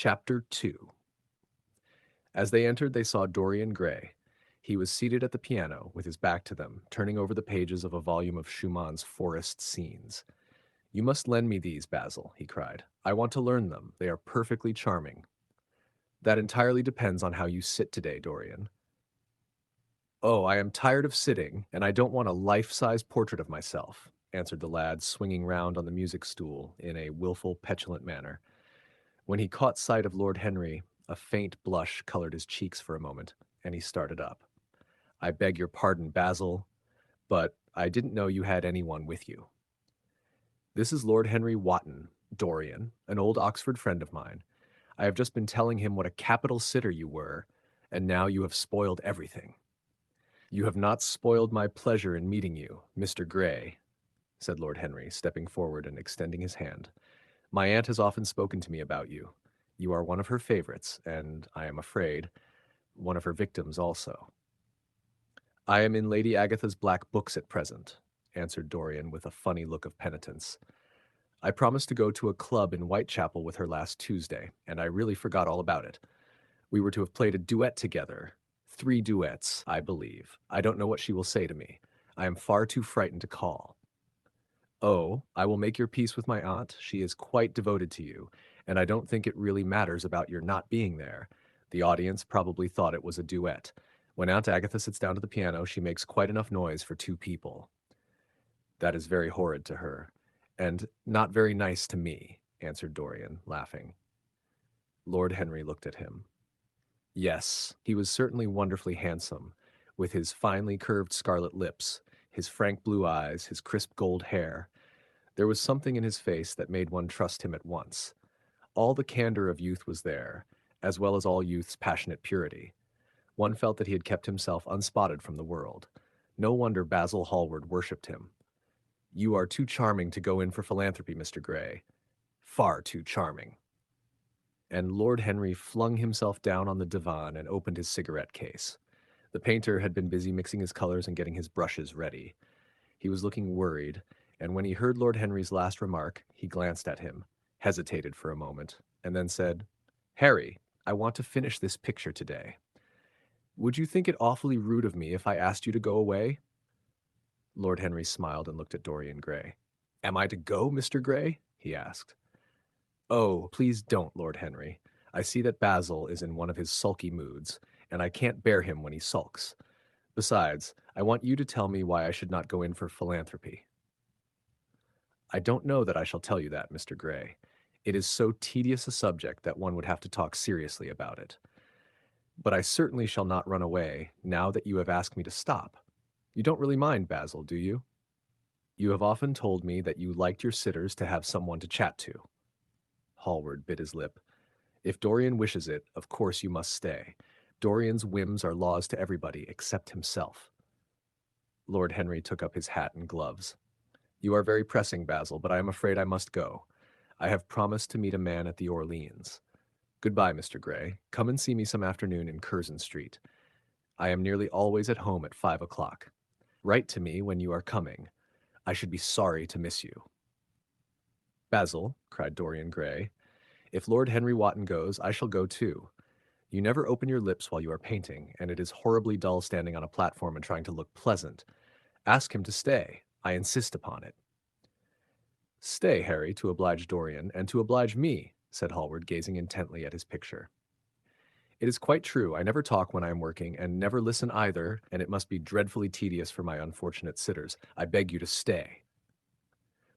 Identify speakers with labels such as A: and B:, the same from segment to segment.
A: Chapter 2. As they entered, they saw Dorian Gray. He was seated at the piano, with his back to them, turning over the pages of a volume of Schumann's Forest Scenes. "You must lend me these, Basil," he cried. "I want to learn them. They are perfectly charming." "That entirely depends on how you sit today, Dorian." "Oh, I am tired of sitting, and I don't want a life-size portrait of myself," answered the lad, swinging round on the music stool in a wilful, petulant manner. When he caught sight of Lord Henry, a faint blush colored his cheeks for a moment, and he started up. "I beg your pardon, Basil, but I didn't know you had anyone with you." "This is Lord Henry Wotton, Dorian, an old Oxford friend of mine. I have just been telling him what a capital sitter you were, and now you have spoiled everything." "You have not spoiled my pleasure in meeting you, Mr. Gray," said Lord Henry, stepping forward and extending his hand. "My aunt has often spoken to me about you. You are one of her favorites, and, I am afraid, one of her victims also." "I am in Lady Agatha's black books at present," answered Dorian with a funny look of penitence. "I promised to go to a club in Whitechapel with her last Tuesday, and I really forgot all about it. We were to have played a duet together. 3 duets, I believe. I don't know what she will say to me. I am far too frightened to call." "Oh, I will make your peace with my aunt. She is quite devoted to you, and I don't think it really matters about your not being there. The audience probably thought it was a duet. When Aunt Agatha sits down to the piano, she makes quite enough noise for 2 people." "That is very horrid to her, and not very nice to me," answered Dorian, laughing. Lord Henry looked at him. Yes, he was certainly wonderfully handsome, with his finely curved scarlet lips, his frank blue eyes, his crisp gold hair. There was something in his face that made one trust him at once. All the candor of youth was there, as well as all youth's passionate purity. One felt that he had kept himself unspotted from the world. No wonder Basil Hallward worshipped him. "You are too charming to go in for philanthropy, Mr. Gray. Far too charming." And Lord Henry flung himself down on the divan and opened his cigarette case. The painter had been busy mixing his colors and getting his brushes ready. He was looking worried, and when he heard Lord Henry's last remark, he glanced at him, hesitated for a moment, and then said, "Harry, I want to finish this picture today. Would you think it awfully rude of me if I asked you to go away?" Lord Henry smiled and looked at Dorian Gray. "Am I to go, Mr. Gray?" he asked. "Oh, please don't, Lord Henry. I see that Basil is in one of his sulky moods, and I can't bear him when he sulks. Besides, I want you to tell me why I should not go in for philanthropy." "I don't know that I shall tell you that, Mr. Gray. It is so tedious a subject that one would have to talk seriously about it. But I certainly shall not run away, now that you have asked me to stop. You don't really mind, Basil, do you? You have often told me that you liked your sitters to have someone to chat to." Hallward bit his lip. "If Dorian wishes it, of course you must stay. Dorian's whims are laws to everybody except himself." Lord Henry took up his hat and gloves. "You are very pressing, Basil, but I am afraid I must go. I have promised to meet a man at the Orleans. Goodbye, Mr. Gray. Come and see me some afternoon in Curzon Street. I am nearly always at home at 5 o'clock. Write to me when you are coming. I should be sorry to miss you." "Basil," cried Dorian Gray, "if Lord Henry Wotton goes, I shall go too. You never open your lips while you are painting, and it is horribly dull standing on a platform and trying to look pleasant. Ask him to stay. I insist upon it." "Stay, Harry, to oblige Dorian, and to oblige me," said Hallward, gazing intently at his picture. "It is quite true. I never talk when I am working, and never listen either, and it must be dreadfully tedious for my unfortunate sitters. I beg you to stay."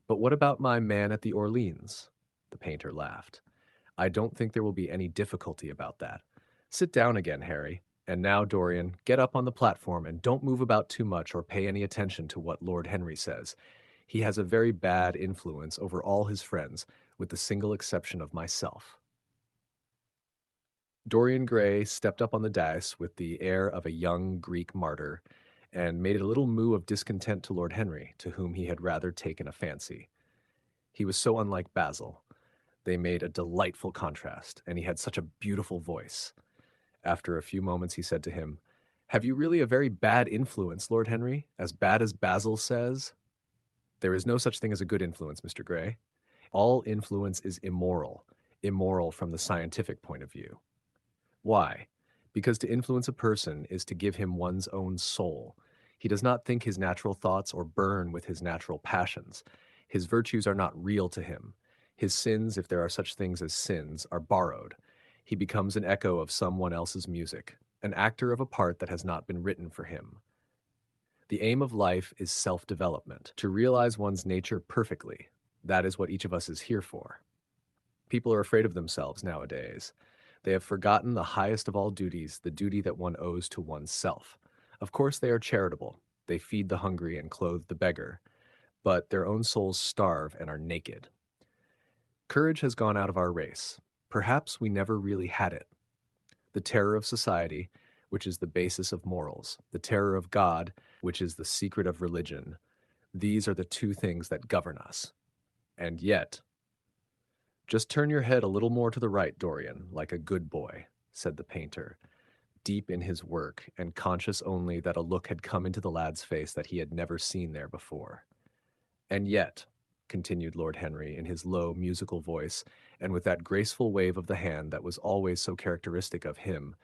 A: "But what about my man at the Orleans?" The painter laughed. "I don't think there will be any difficulty about that. Sit down again, Harry. And now, Dorian, get up on the platform and don't move about too much or pay any attention to what Lord Henry says. He has a very bad influence over all his friends, with the single exception of myself." Dorian Gray stepped up on the dais with the air of a young Greek martyr, and made a little moue of discontent to Lord Henry, to whom he had rather taken a fancy. He was so unlike Basil. They made a delightful contrast, and he had such a beautiful voice. After a few moments he said to him, "Have you really a very bad influence, Lord Henry? As bad as Basil says?" "There is no such thing as a good influence, Mr. Gray. All influence is immoral. immoral from the scientific point of view. Why? Because to influence a person is to give him one's own soul. He does not think his natural thoughts or burn with his natural passions. His virtues are not real to him. His sins, if there are such things as sins, are borrowed. He becomes an echo of someone else's music, an actor of a part that has not been written for him. The aim of life is self-development, to realize one's nature perfectly. That is what each of us is here for. People are afraid of themselves nowadays. They have forgotten the highest of all duties, the duty that one owes to oneself. Of course, they are charitable. They feed the hungry and clothe the beggar, but their own souls starve and are naked. Courage has gone out of our race. Perhaps we never really had it. The terror of society, which is the basis of morals, the terror of God, which is the secret of religion, these are the two things that govern us. And yet, just turn your head a little more to the right, Dorian, like a good boy, said the painter, deep in his work and conscious only that a look had come into the lad's face that he had never seen there before. And yet, continued Lord Henry in his low, musical voice, and with that graceful wave of the hand that was always so characteristic of him,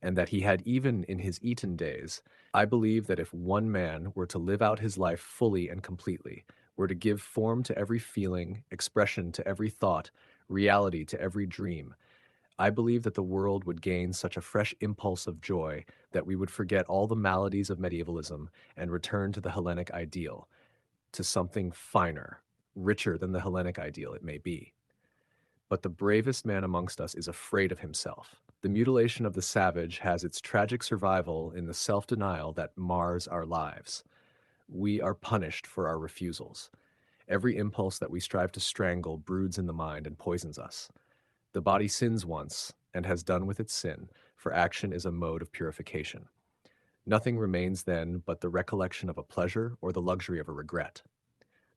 A: and that he had even in his Eton days, I believe that if one man were to live out his life fully and completely, were to give form to every feeling, expression to every thought, reality to every dream, I believe that the world would gain such a fresh impulse of joy that we would forget all the maladies of medievalism and return to the Hellenic ideal, to something finer, richer than the Hellenic ideal it may be. But the bravest man amongst us is afraid of himself. The mutilation of the savage has its tragic survival in the self-denial that mars our lives. We are punished for our refusals. Every impulse that we strive to strangle broods in the mind and poisons us. The body sins once, and has done with its sin, for action is a mode of purification. Nothing remains then but the recollection of a pleasure or the luxury of a regret.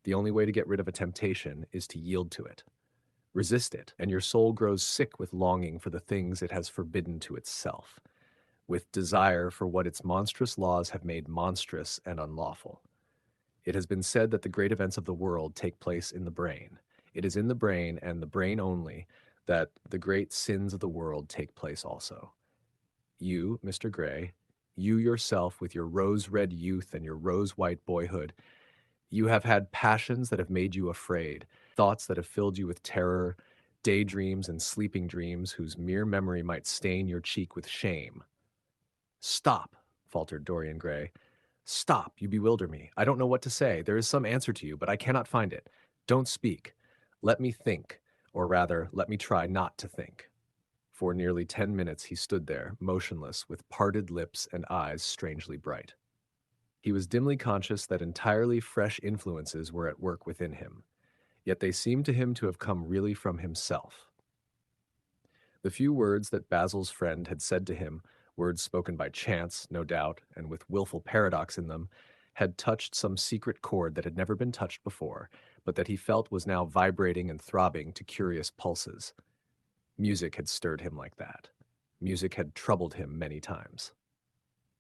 A: The only way to get rid of a temptation is to yield to it. Resist it, and your soul grows sick with longing for the things it has forbidden to itself, with desire for what its monstrous laws have made monstrous and unlawful. It has been said that the great events of the world take place in the brain. It is in the brain, and the brain only, that the great sins of the world take place also. You, Mr. Gray, you yourself with your rose-red youth and your rose-white boyhood, you have had passions that have made you afraid, thoughts that have filled you with terror, daydreams and sleeping dreams whose mere memory might stain your cheek with shame. Stop, faltered Dorian Gray. Stop, you bewilder me. I don't know what to say. There is some answer to you, but I cannot find it. Don't speak. Let me think, or rather, let me try not to think. For nearly 10 minutes he stood there, motionless, with parted lips and eyes strangely bright. He was dimly conscious that entirely fresh influences were at work within him, yet they seemed to him to have come really from himself. The few words that Basil's friend had said to him, words spoken by chance, no doubt, and with wilful paradox in them, had touched some secret chord that had never been touched before, but that he felt was now vibrating and throbbing to curious pulses. Music had stirred him like that. Music had troubled him many times.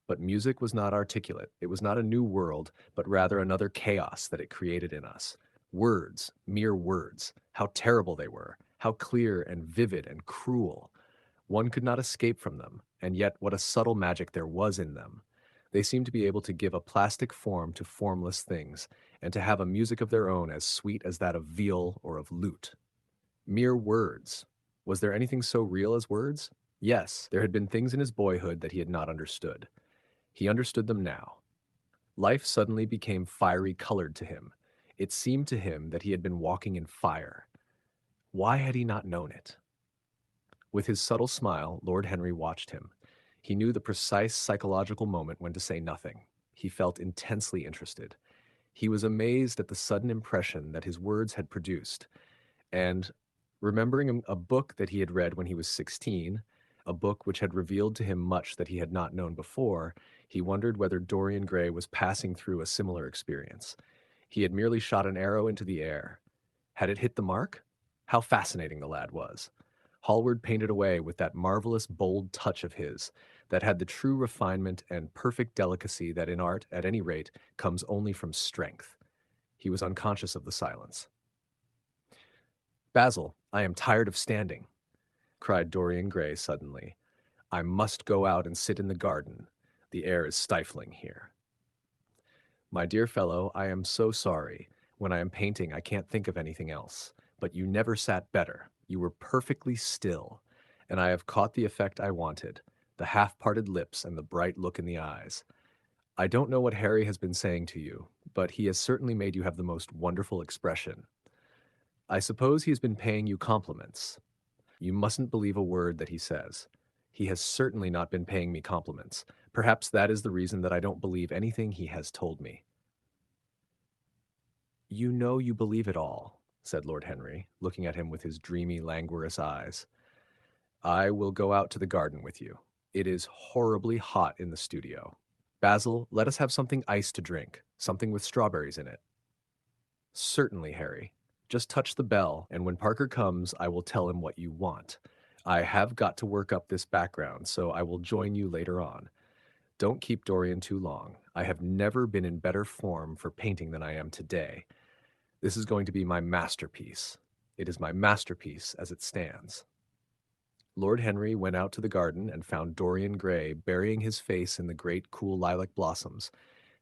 A: But music was not articulate. It was not a new world, but rather another chaos that it created in us. Words, mere words, how terrible they were, how clear and vivid and cruel. One could not escape from them, and yet what a subtle magic there was in them. They seemed to be able to give a plastic form to formless things, and to have a music of their own as sweet as that of viol or of lute. Mere words. Was there anything so real as words? Yes, there had been things in his boyhood that he had not understood. He understood them now. Life suddenly became fiery colored to him. It seemed to him that he had been walking in fire. Why had he not known it? With his subtle smile, Lord Henry watched him. He knew the precise psychological moment when to say nothing. He felt intensely interested. He was amazed at the sudden impression that his words had produced, and remembering a book that he had read when he was 16, a book which had revealed to him much that he had not known before, he wondered whether Dorian Gray was passing through a similar experience. He had merely shot an arrow into the air. Had it hit the mark? How fascinating the lad was. Hallward painted away with that marvelous bold touch of his, that had the true refinement and perfect delicacy that in art, at any rate, comes only from strength. He was unconscious of the silence. Basil, I am tired of standing, cried Dorian Gray suddenly. I must go out and sit in the garden. The air is stifling here. My dear fellow, I am so sorry. When I am painting, I can't think of anything else. But you never sat better. You were perfectly still. And I have caught the effect I wanted, the half-parted lips and the bright look in the eyes. I don't know what Harry has been saying to you, but he has certainly made you have the most wonderful expression. I suppose he has been paying you compliments. You mustn't believe a word that he says. He has certainly not been paying me compliments. Perhaps that is the reason that I don't believe anything he has told me. You know you believe it all, said Lord Henry, looking at him with his dreamy, languorous eyes. I will go out to the garden with you. It is horribly hot in the studio. Basil, let us have something iced to drink, something with strawberries in it. Certainly, Harry. Just touch the bell, and when Parker comes, I will tell him what you want. I have got to work up this background, so I will join you later on. Don't keep Dorian too long. I have never been in better form for painting than I am today. This is going to be my masterpiece. It is my masterpiece as it stands. Lord Henry went out to the garden and found Dorian Gray burying his face in the great cool lilac blossoms,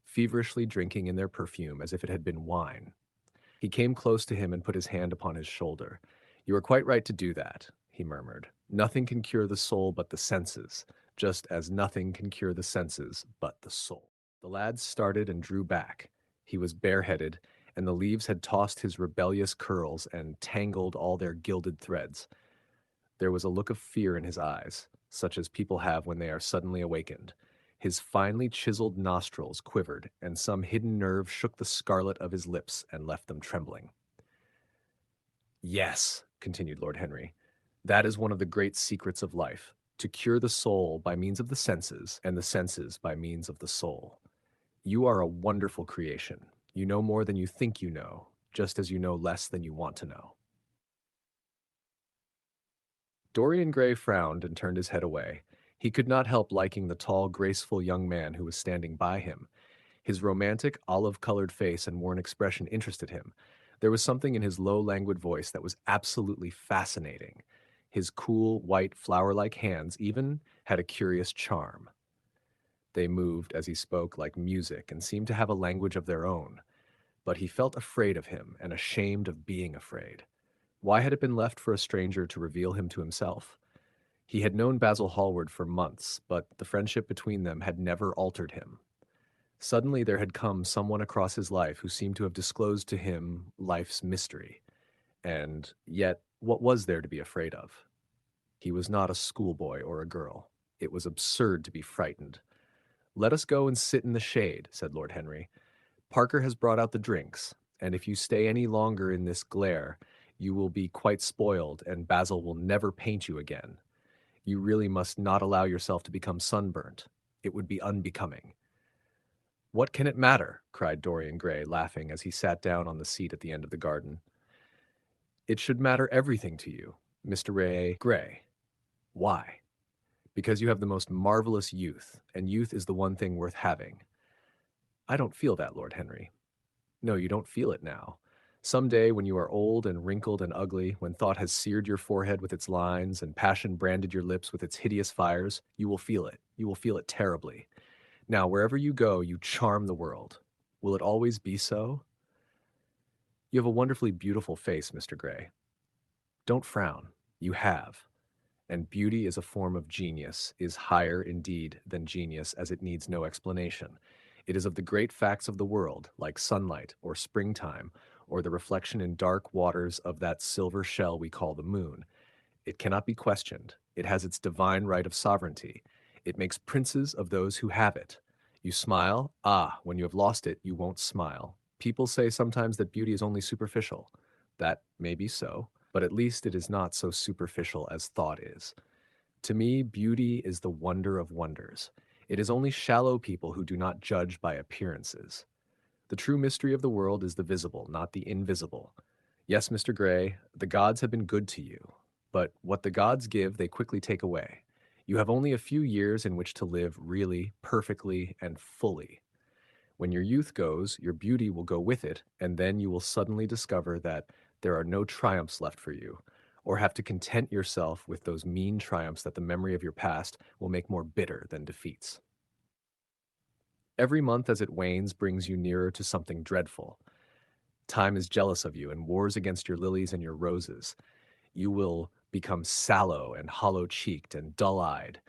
A: feverishly drinking in their perfume as if it had been wine. He came close to him and put his hand upon his shoulder. You are quite right to do that, he murmured. Nothing can cure the soul but the senses, just as nothing can cure the senses but the soul. The lad started and drew back. He was bareheaded, and the leaves had tossed his rebellious curls and tangled all their gilded threads. There was a look of fear in his eyes, such as people have when they are suddenly awakened. His finely chiseled nostrils quivered, and some hidden nerve shook the scarlet of his lips and left them trembling. Yes, continued Lord Henry, that is one of the great secrets of life, to cure the soul by means of the senses, and the senses by means of the soul. You are a wonderful creation. You know more than you think you know, just as you know less than you want to know. Dorian Gray frowned and turned his head away. He could not help liking the tall, graceful young man who was standing by him. His romantic, olive-colored face and worn expression interested him. There was something in his low, languid voice that was absolutely fascinating. His cool, white, flower-like hands even had a curious charm. They moved as he spoke like music and seemed to have a language of their own. But he felt afraid of him and ashamed of being afraid. Why had it been left for a stranger to reveal him to himself? He had known Basil Hallward for months, but the friendship between them had never altered him. Suddenly there had come someone across his life who seemed to have disclosed to him life's mystery. And yet, what was there to be afraid of? He was not a schoolboy or a girl. It was absurd to be frightened. Let us go and sit in the shade, said Lord Henry. Parker has brought out the drinks, and if you stay any longer in this glare, you will be quite spoiled, and Basil will never paint you again. You really must not allow yourself to become sunburnt. It would be unbecoming. What can it matter? Cried Dorian Gray, laughing as he sat down on the seat at the end of the garden. It should matter everything to you, Mr. Ray Gray. Why? Because you have the most marvelous youth, and youth is the one thing worth having. I don't feel that, Lord Henry. No, you don't feel it now. Some day, when you are old and wrinkled and ugly, when thought has seared your forehead with its lines and passion branded your lips with its hideous fires, you will feel it. You will feel it terribly. Now, wherever you go, you charm the world. Will it always be so? You have a wonderfully beautiful face, Mr. Gray. Don't frown. You have. And beauty is a form of genius, is higher indeed than genius, as it needs no explanation. It is of the great facts of the world, like sunlight or springtime, or the reflection in dark waters of that silver shell we call the moon. It cannot be questioned. It has its divine right of sovereignty. It makes princes of those who have it. You smile? Ah, when you have lost it, you won't smile. People say sometimes that beauty is only superficial. That may be so, but at least it is not so superficial as thought is. To me, beauty is the wonder of wonders. It is only shallow people who do not judge by appearances. The true mystery of the world is the visible, not the invisible. Yes, Mr. Gray, the gods have been good to you, but what the gods give, they quickly take away. You have only a few years in which to live really, perfectly, and fully. When your youth goes, your beauty will go with it, and then you will suddenly discover that there are no triumphs left for you, or have to content yourself with those mean triumphs that the memory of your past will make more bitter than defeats. Every month as it wanes brings you nearer to something dreadful. Time is jealous of you and wars against your lilies and your roses. You will become sallow and hollow-cheeked and dull-eyed.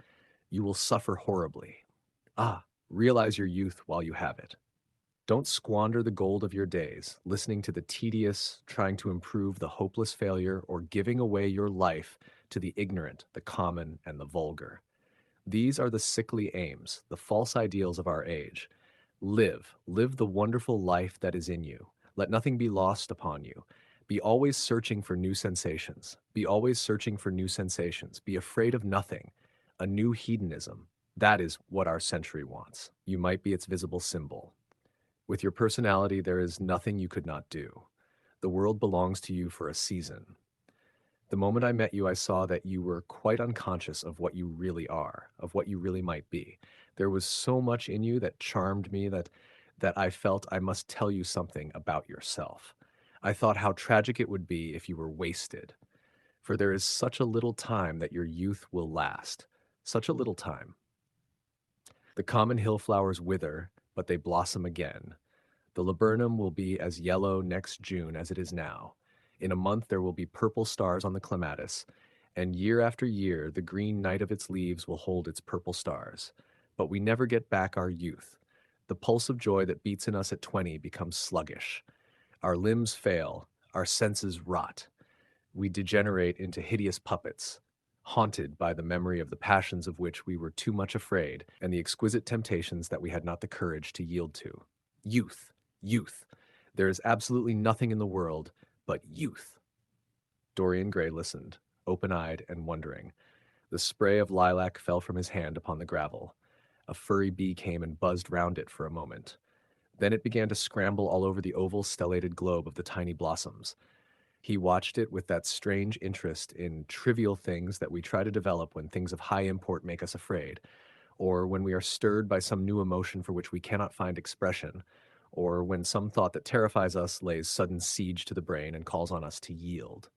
A: You will suffer horribly. Ah, realize your youth while you have it. Don't squander the gold of your days, listening to the tedious, trying to improve the hopeless failure, or giving away your life to the ignorant, the common, and the vulgar. These are the sickly aims, the false ideals of our age. Live the wonderful life that is in you. Let nothing be lost upon you. Be always searching for new sensations. Be always searching for new sensations. Be afraid of nothing. A new hedonism. That is what our century wants. You might be its visible symbol. With your personality, there is nothing you could not do. The world belongs to you for a season. The moment I met you, I saw that you were quite unconscious of what you really are, of what you really might be. There was so much in you that charmed me that I felt I must tell you something about yourself. I thought how tragic it would be if you were wasted, for there is such a little time that your youth will last, such a little time. The common hill flowers wither, but they blossom again. The laburnum will be as yellow next June as it is now. In a month there will be purple stars on the clematis, and year after year the green night of its leaves will hold its purple stars. But we never get back our youth. The pulse of joy that beats in us at 20 becomes sluggish. Our limbs fail, our senses rot. We degenerate into hideous puppets, haunted by the memory of the passions of which we were too much afraid and the exquisite temptations that we had not the courage to yield to. Youth, youth. There is absolutely nothing in the world but youth. Dorian Gray listened, open-eyed and wondering. The spray of lilac fell from his hand upon the gravel. A furry bee came and buzzed round it for a moment. Then it began to scramble all over the oval stellated globe of the tiny blossoms. He watched it with that strange interest in trivial things that we try to develop when things of high import make us afraid, or when we are stirred by some new emotion for which we cannot find expression, or when some thought that terrifies us lays sudden siege to the brain and calls on us to yield.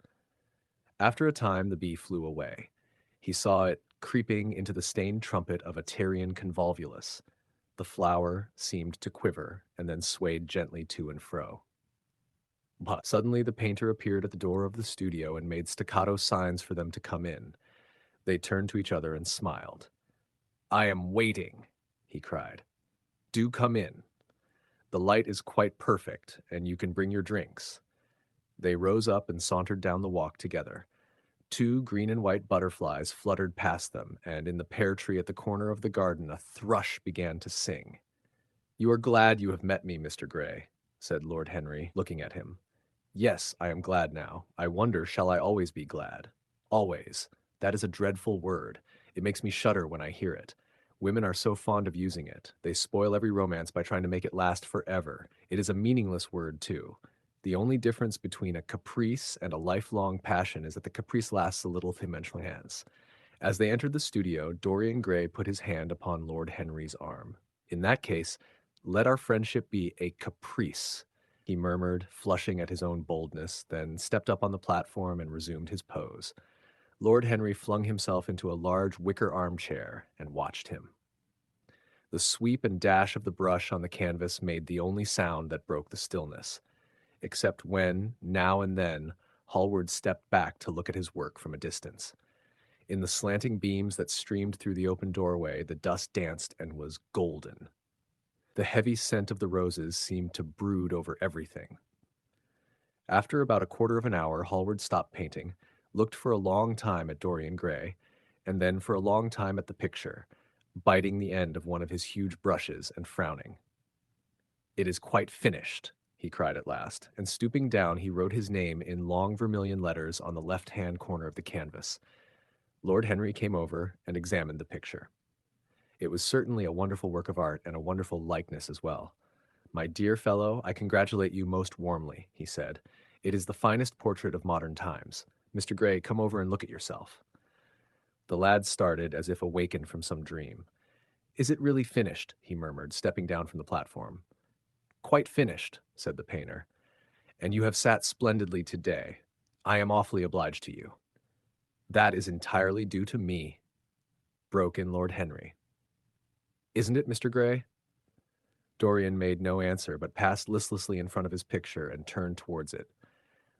A: After a time, the bee flew away. He saw it creeping into the stained trumpet of a Tyrian convolvulus. The flower seemed to quiver and then swayed gently to and fro. But suddenly the painter appeared at the door of the studio and made staccato signs for them to come in. They turned to each other and smiled. "I am waiting," he cried. "Do come in. The light is quite perfect, and you can bring your drinks." They rose up and sauntered down the walk together. Two green and white butterflies fluttered past them, and in the pear tree at the corner of the garden a thrush began to sing. "You are glad you have met me, Mr. Gray," said Lord Henry, looking at him. "Yes, I am glad now. I wonder, shall I always be glad? Always. That is a dreadful word. It makes me shudder when I hear it. Women are so fond of using it. They spoil every romance by trying to make it last forever. It is a meaningless word, too. The only difference between a caprice and a lifelong passion is that the caprice lasts a little through mental hands." As they entered the studio, Dorian Gray put his hand upon Lord Henry's arm. "In that case, let our friendship be a caprice," he murmured, flushing at his own boldness, then stepped up on the platform and resumed his pose. Lord Henry flung himself into a large wicker armchair and watched him. The sweep and dash of the brush on the canvas made the only sound that broke the stillness, except when, now and then, Hallward stepped back to look at his work from a distance. In the slanting beams that streamed through the open doorway, the dust danced and was golden. The heavy scent of the roses seemed to brood over everything. After about a quarter of an hour, Hallward stopped painting, looked for a long time at Dorian Gray, and then for a long time at the picture, biting the end of one of his huge brushes and frowning. "It is quite finished," he cried at last, and stooping down he wrote his name in long vermilion letters on the left-hand corner of the canvas. Lord Henry came over and examined the picture. It was certainly a wonderful work of art and a wonderful likeness as well. "My dear fellow, I congratulate you most warmly," he said. "It is the finest portrait of modern times. Mr. Gray, come over and look at yourself." The lad started as if awakened from some dream. "Is it really finished?" he murmured, stepping down from the platform. "Quite finished," said the painter. And you have sat splendidly today. I am awfully obliged to you. That is entirely due to me, broke in Lord Henry. Isn't it, Mr. Gray? Dorian made no answer, but passed listlessly in front of his picture and turned towards it.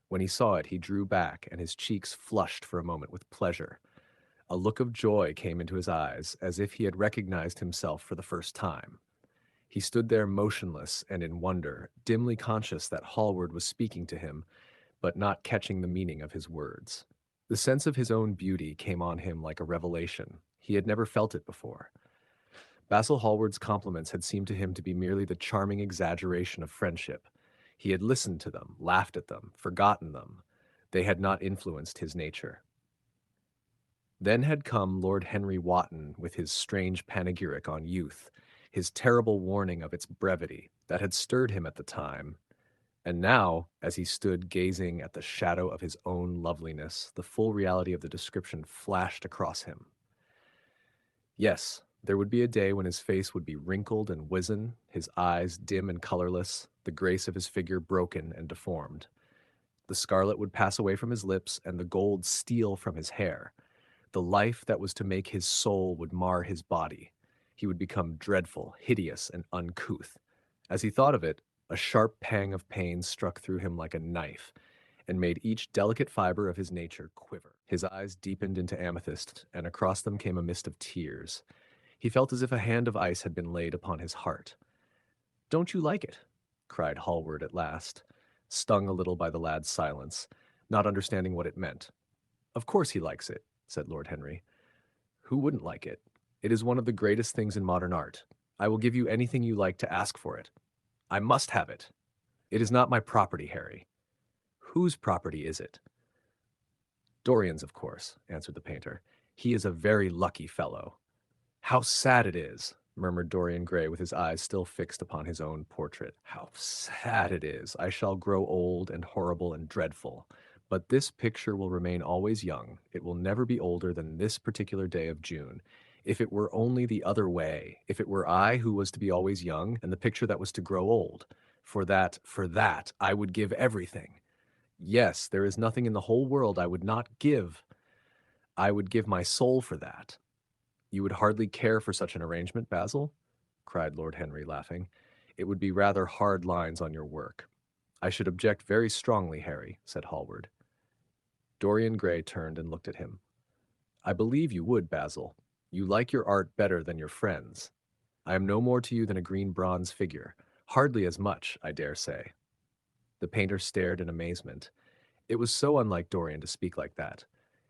A: When he saw it, he drew back, and his cheeks flushed for a moment with pleasure. A look of joy came into his eyes, as if he had recognized himself for the first time. He stood there motionless and in wonder, dimly conscious that Hallward was speaking to him, but not catching the meaning of his words. The sense of his own beauty came on him like a revelation. He had never felt it before. Basil Hallward's compliments had seemed to him to be merely the charming exaggeration of friendship. He had listened to them, laughed at them, forgotten them. They had not influenced his nature. Then had come Lord Henry Wotton with his strange panegyric on youth, his terrible warning of its brevity that had stirred him at the time. And now, as he stood gazing at the shadow of his own loveliness, the full reality of the description flashed across him. Yes, there would be a day when his face would be wrinkled and wizen, his eyes dim and colorless, the grace of his figure broken and deformed. The scarlet would pass away from his lips, and the gold steal from his hair. The life that was to make his soul would mar his body. He would become dreadful, hideous, and uncouth. As he thought of it, a sharp pang of pain struck through him like a knife, and made each delicate fiber of his nature quiver. His eyes deepened into amethyst, and across them came a mist of tears. He felt as if a hand of ice had been laid upon his heart. "Don't you like it?" cried Hallward at last, stung a little by the lad's silence, not understanding what it meant. "Of course he likes it," said Lord Henry. "Who wouldn't like it? It is one of the greatest things in modern art. I will give you anything you like to ask for it. I must have it. It is not my property, Harry." "Whose property is it?" "Dorian's, of course," answered the painter. "He is a very lucky fellow." "How sad it is," murmured Dorian Gray with his eyes still fixed upon his own portrait. "How sad it is. I shall grow old and horrible and dreadful. But this picture will remain always young. It will never be older than this particular day of June. If it were only the other way, if it were I who was to be always young, and the picture that was to grow old, for that, I would give everything. Yes, there is nothing in the whole world I would not give. I would give my soul for that." "You would hardly care for such an arrangement, Basil?" cried Lord Henry, laughing. "It would be rather hard lines on your work." "I should object very strongly, Harry," said Hallward. Dorian Gray turned and looked at him. "I believe you would, Basil. You like your art better than your friends. I am no more to you than a green bronze figure. Hardly as much, I dare say." The painter stared in amazement. It was so unlike Dorian to speak like that.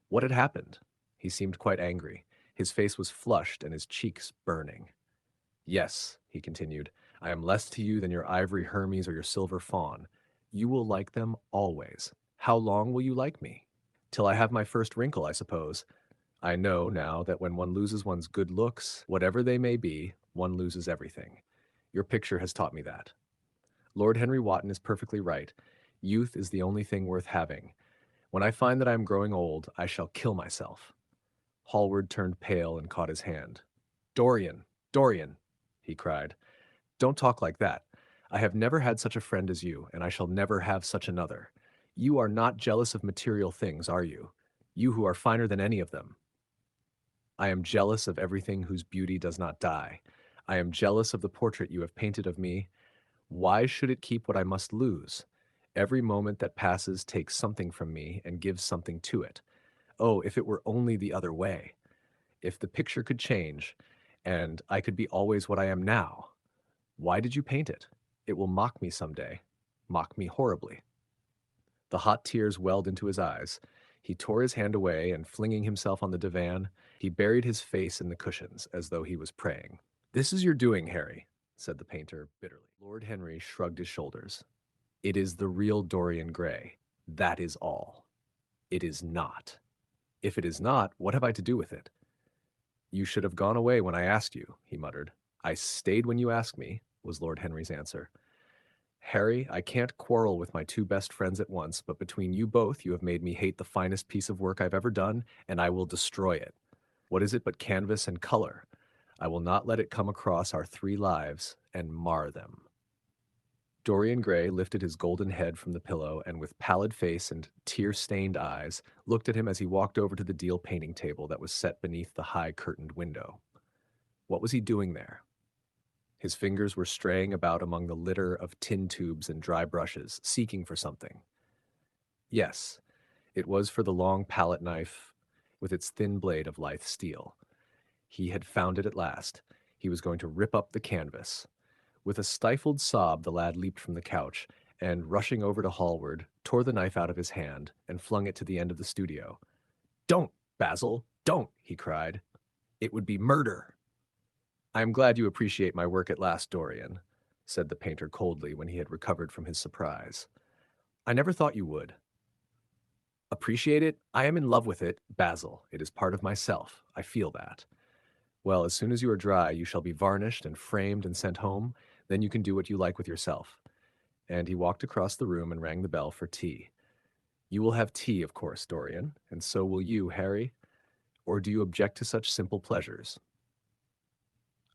A: What had happened? He seemed quite angry. His face was flushed and his cheeks burning. "Yes," he continued, "I am less to you than your ivory Hermes or your silver fawn. You will like them always. How long will you like me? Till I have my first wrinkle, I suppose. I know now that when one loses one's good looks, whatever they may be, one loses everything. Your picture has taught me that. Lord Henry Wotton is perfectly right. Youth is the only thing worth having. When I find that I am growing old, I shall kill myself." Hallward turned pale and caught his hand. "Dorian, Dorian," he cried, "don't talk like that. I have never had such a friend as you, and I shall never have such another. You are not jealous of material things, are you? You who are finer than any of them." "I am jealous of everything whose beauty does not die. I am jealous of the portrait you have painted of me. Why should it keep what I must lose? Every moment that passes takes something from me and gives something to it. Oh, if it were only the other way! If the picture could change, and I could be always what I am now! Why did you paint it? It will mock me some day. Mock me horribly." The hot tears welled into his eyes. He tore his hand away, and flinging himself on the divan, he buried his face in the cushions as though he was praying. "This is your doing, Harry," said the painter bitterly. Lord Henry shrugged his shoulders. "It is the real Dorian Gray. That is all. It is not. If it is not, what have I to do with it?" "You should have gone away when I asked you," he muttered. "I stayed when you asked me," was Lord Henry's answer. "Harry, I can't quarrel with my two best friends at once, but between you both you have made me hate the finest piece of work I've ever done, and I will destroy it. What is it but canvas and color? I will not let it come across our three lives and mar them." Dorian Gray lifted his golden head from the pillow and with pallid face and tear-stained eyes looked at him as he walked over to the deal painting table that was set beneath the high curtained window. What was he doing there? His fingers were straying about among the litter of tin tubes and dry brushes, seeking for something. Yes, it was for the long palette knife with its thin blade of lithe steel. He had found it at last. He was going to rip up the canvas. With a stifled sob, the lad leaped from the couch and, rushing over to Hallward, tore the knife out of his hand and flung it to the end of the studio. "Don't, Basil, don't," he cried. "It would be murder." "I am glad you appreciate my work at last, Dorian," said the painter coldly when he had recovered from his surprise. "I never thought you would." "Appreciate it? I am in love with it, Basil. It is part of myself. I feel that. Well, as soon as you are dry, you shall be varnished and framed and sent home. Then you can do what you like with yourself." And he walked across the room and rang the bell for tea. "You will have tea, of course, Dorian, and so will you, Harry. Or do you object to such simple pleasures?"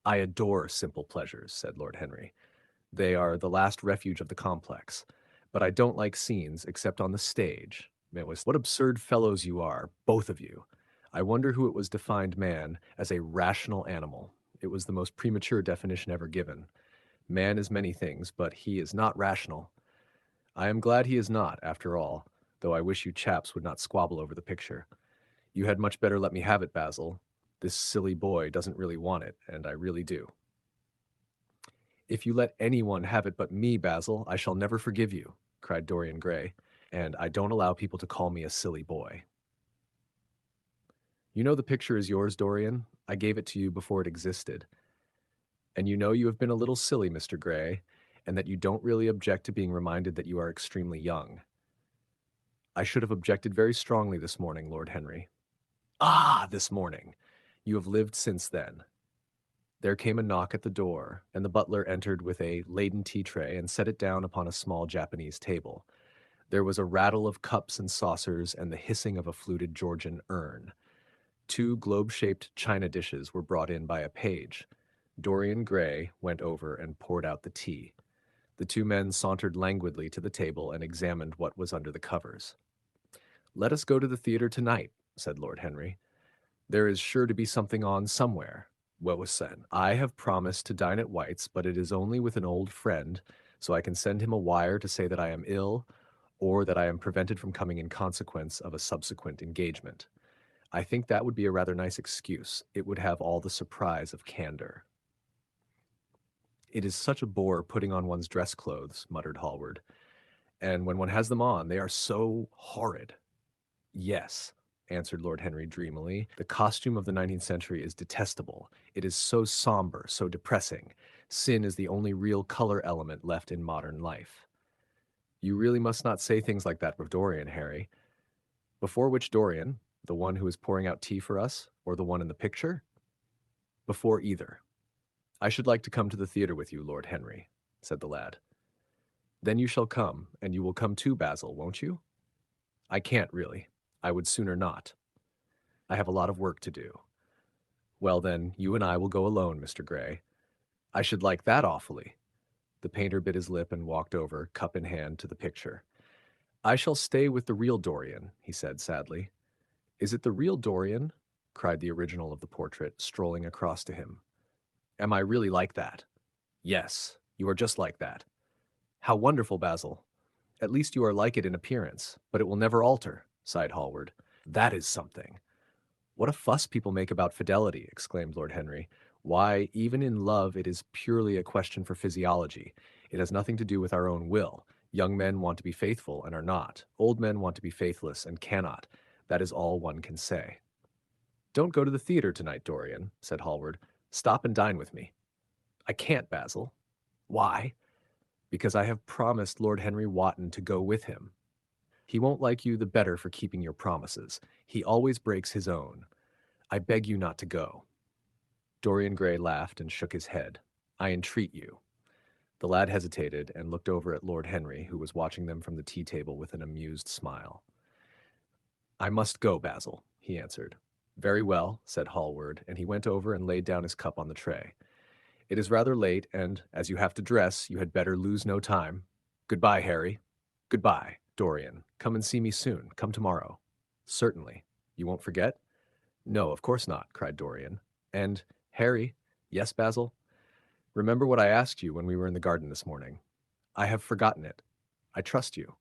A: "I adore simple pleasures," said Lord Henry. "They are the last refuge of the complex. But I don't like scenes except on the stage. What absurd fellows you are, both of you. I wonder who it was defined man as a rational animal. It was the most premature definition ever given. Man is many things, but he is not rational. I am glad he is not, after all, though I wish you chaps would not squabble over the picture. You had much better let me have it, Basil. This silly boy doesn't really want it, and I really do." "If you let anyone have it but me, Basil, I shall never forgive you," cried Dorian Gray, "and I don't allow people to call me a silly boy." "You know the picture is yours, Dorian. I gave it to you before it existed. And you know you have been a little silly, Mr. Gray, and that you don't really object to being reminded that you are extremely young. I should have objected very strongly this morning, Lord Henry." "Ah, this morning! You have lived since then." There came a knock at the door, and the butler entered with a laden tea tray and set it down upon a small Japanese table. There was a rattle of cups and saucers and the hissing of a fluted Georgian urn. Two globe-shaped china dishes were brought in by a page. Dorian Gray went over and poured out the tea. The two men sauntered languidly to the table and examined what was under the covers. "Let us go to the theater tonight," said Lord Henry. "There is sure to be something on somewhere." "What was said? I have promised to dine at White's, but it is only with an old friend, so I can send him a wire to say that I am ill, or that I am prevented from coming in consequence of a subsequent engagement. I think that would be a rather nice excuse. It would have all the surprise of candor." "It is such a bore putting on one's dress clothes," muttered Hallward. "And when one has them on, they are so horrid." "Yes," answered Lord Henry dreamily. "The costume of the 19th century is detestable. It is so somber, so depressing. Sin is the only real color element left in modern life." "You really must not say things like that of Dorian, Harry." "Before which Dorian? The one who is pouring out tea for us, or the one in the picture?" "Before either." "I should like to come to the theater with you, Lord Henry," said the lad. "Then you shall come, and you will come too, Basil, won't you?" "I can't, really. I would sooner not. I have a lot of work to do." "Well, then, you and I will go alone, Mr. Gray." "I should like that awfully." The painter bit his lip and walked over, cup in hand, to the picture. "I shall stay with the real Dorian," he said sadly. "Is it the real Dorian?" cried the original of the portrait, strolling across to him. "Am I really like that?" "Yes, you are just like that." "How wonderful, Basil. At least you are like it in appearance, but it will never alter," sighed Hallward. "That is something." "What a fuss people make about fidelity," exclaimed Lord Henry. "Why, even in love it is purely a question for physiology. It has nothing to do with our own will. Young men want to be faithful and are not. Old men want to be faithless and cannot. That is all one can say." "Don't go to the theater tonight, Dorian," said Hallward. "Stop and dine with me." "I can't, Basil." "Why?" "Because I have promised Lord Henry Wotton to go with him." "He won't like you the better for keeping your promises. He always breaks his own. I beg you not to go." Dorian Gray laughed and shook his head. "I entreat you." The lad hesitated and looked over at Lord Henry, who was watching them from the tea table with an amused smile. "I must go, Basil," he answered. "Very well," said Hallward, and he went over and laid down his cup on the tray. It is rather late, and as you have to dress, you had better lose no time. Goodbye, Harry. Goodbye, Dorian. Come and see me soon. Come tomorrow. Certainly. You won't forget? No, of course not, cried Dorian. And, Harry, yes, Basil? Remember what I asked you when we were in the garden this morning. I have forgotten it. I trust you.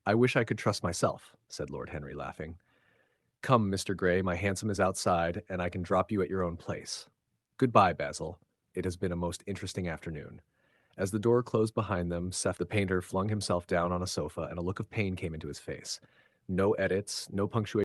A: I wish I could trust myself, said Lord Henry, laughing. Come, Mr. Gray, my hansom is outside, and I can drop you at your own place. Goodbye, Basil. It has been a most interesting afternoon. As the door closed behind them, Seth the painter flung himself down on a sofa, and a look of pain came into his face. No edits, no punctuation.